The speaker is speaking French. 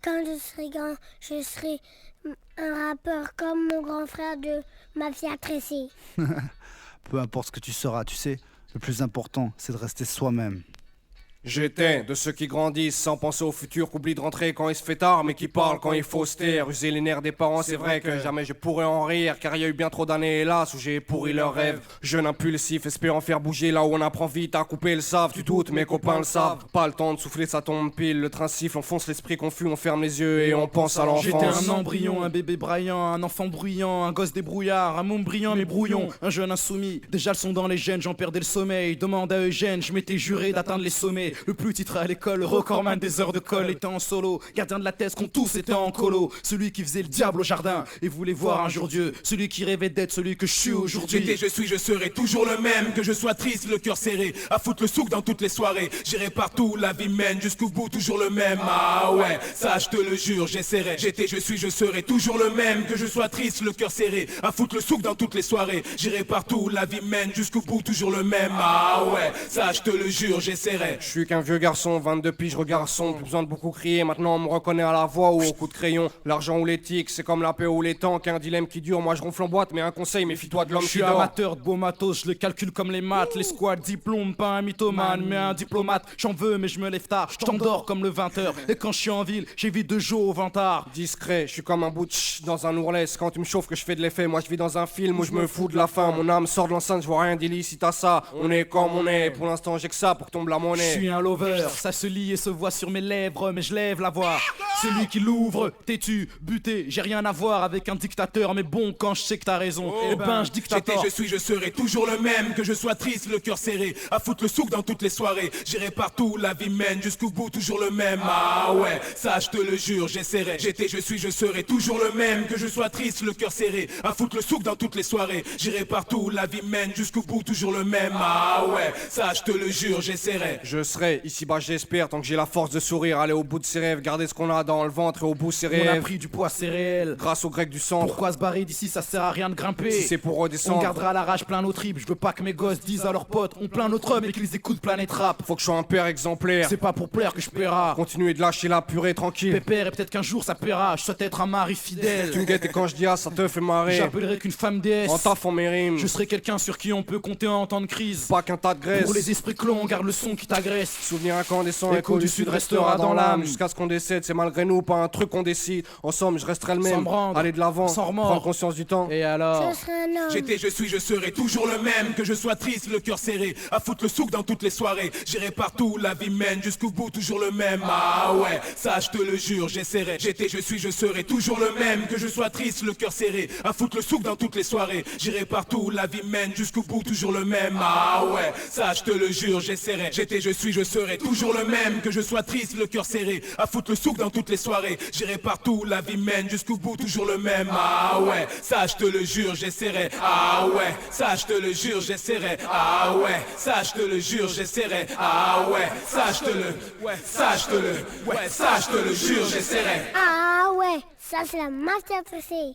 Quand je serai grand, je serai un rappeur comme mon grand frère de Mafia Tressé. Peu importe ce que tu seras, tu sais, le plus important, c'est de rester soi-même. J'étais de ceux qui grandissent sans penser au futur, qu'oublient de rentrer quand il se fait tard, mais qui parlent quand il faut se taire. User les nerfs des parents, c'est vrai que jamais je pourrais en rire, car il y a eu bien trop d'années hélas où j'ai pourri leurs rêves. Jeune impulsif, espérant faire bouger là où on apprend vite à couper le save. Tu doutes, mes copains le savent. Pas le temps de souffler, ça tombe pile. Le train siffle, on fonce l'esprit confus, on ferme les yeux et on pense à l'enfance. J'étais un embryon, un bébé braillant, un enfant bruyant, un gosse débrouillard, un môme brillant mais brouillon, un jeune insoumis. Déjà le son dans les gènes, j'en perdais le sommeil. Demande à Eugène, je m'étais juré d'atteindre les sommets. Le plus titré à l'école, le recordman des heures de colle était en solo. Gardien de la thèse qu'on tous était en colo. Celui qui faisait le diable au jardin et voulait voir un jour Dieu. Celui qui rêvait d'être celui que je suis aujourd'hui. J'étais, je suis, je serai toujours le même. Que je sois triste, le cœur serré, à foutre le souk dans toutes les soirées. J'irai partout, la vie mène jusqu'au bout, toujours le même. Ah ouais, ça je te le jure, j'essaierai. J'étais, je suis, je serai toujours le même. Que je sois triste, le cœur serré, à foutre le souk dans toutes les soirées. J'irai partout, la vie mène jusqu'au bout, toujours le même. Ah ouais, ça je te le jure, j'essaierai. Je suis qu'un vieux garçon, 22 piges, regard sombre, plus besoin de beaucoup crier. Maintenant on me reconnaît à la voix ou au coup de crayon. L'argent ou l'éthique, c'est comme la paix ou les temps. Qu'un dilemme qui dure, moi je ronfle en boîte, mais un conseil, méfie-toi de l'homme Je qui suis dort. amateur de beau matos, je le calcule comme les maths. Les squats, diplôme, pas un mythomane, mais un diplomate. J'en veux, mais je me lève tard, je t'endors comme le 20h. Et quand je suis en ville, j'évite de jouer au vantard. Discret, je suis comme un bout de dans un ourless. Quand tu me chauffes que je fais de l'effet, moi je vis dans un film où je me fous de la fin. Mon âme sort de l'enceinte, je vois rien d'illicite à ça. On est comme on est, pour l'instant j'ai que ça pour que tombe la Je monnaie. suis un lover, ça se lit et se voit sur mes lèvres, mais je lève la voix. Celui qui l'ouvre, têtu, buté, j'ai rien à voir avec un dictateur, mais bon, quand je sais que t'as raison, eh ben je J'étais, dictateur. je suis, je serai toujours le même. Que je sois triste, le cœur serré, à foutre le souk dans toutes les soirées. J'irai partout, la vie mène jusqu'au bout, toujours le même. Ah ouais, ça je te le jure, j'essaierai. J'étais, je suis, je serai toujours le même. Que je sois triste, le cœur serré, à foutre le souk dans toutes les soirées. J'irai partout, la vie mène jusqu'au bout, toujours le même. Ah ouais, ça je te le jure, j'essaierai. Je serai ici-bas, j'espère, tant que j'ai la force de sourire, aller au bout de ses rêves, garder ce qu'on a dans le ventre et au bout ses On a rêves. pris du poids, c'est réel. Grâce aux Grecs du centre, Pourquoi se barrer d'ici, ça sert à rien de grimper. si c'est pour On redescendre, gardera la rage plein nos tripes, je veux pas que mes gosses disent à leurs potes on plaint notre homme et qu'ils écoutent Planète Rap. faut que je sois un père exemplaire. C'est pas pour plaire que je paiera. Continuer de lâcher la purée tranquille. Pépère et peut-être qu'un jour ça paiera, je souhaite être un mari Tu me fidèle. guettes et quand je dis ah ça te fait marrer. J'appellerai qu'une femme déesse. En taffant mes rimes, Je serai quelqu'un sur qui on peut compter en temps de crise. pas qu'un tas de graisse. Pour les esprits clos, on garde le son qui t'agresse. Souvenir incandescent, L'écho du Sud restera dans l'âme. Jusqu'à ce qu'on décède, c'est malgré nous, pas un truc qu'on décide. En somme, je resterai le Sans même. me rendre, Aller de l'avant, sans remords. prendre conscience du temps. Et alors Je serai un homme. J'étais, je suis, je serai toujours le même. Que je sois triste, le cœur serré, à foutre le souk dans toutes les soirées. J'irai partout, la vie mène jusqu'au bout, toujours le même. Ah ouais, ça je te le jure, j'essaierai. J'étais, je suis, je serai toujours le même. Que je sois triste, le cœur serré, à foutre le souk dans toutes les soirées. J'irai partout, la vie mène jusqu'au bout, toujours le même. Ah ouais, ça je te le jure, j'essaierai. J'étais, je suis, je serai toujours le même. Que je sois triste, le cœur serré, à foutre le souk dans toutes les soirées. J'irai partout, la vie mène jusqu'au bout, toujours le même. Ah ouais, ça je te le jure, j'essaierai. Ah ouais, ça je te le jure, j'essaierai. Ah ouais, ça je te le jure, j'essaierai. Ah ouais, ça je te le, ouais, ça je te le, ouais, ça je te le jure, j'essaierai. Ah ouais, ça c'est la Mafia Tressé.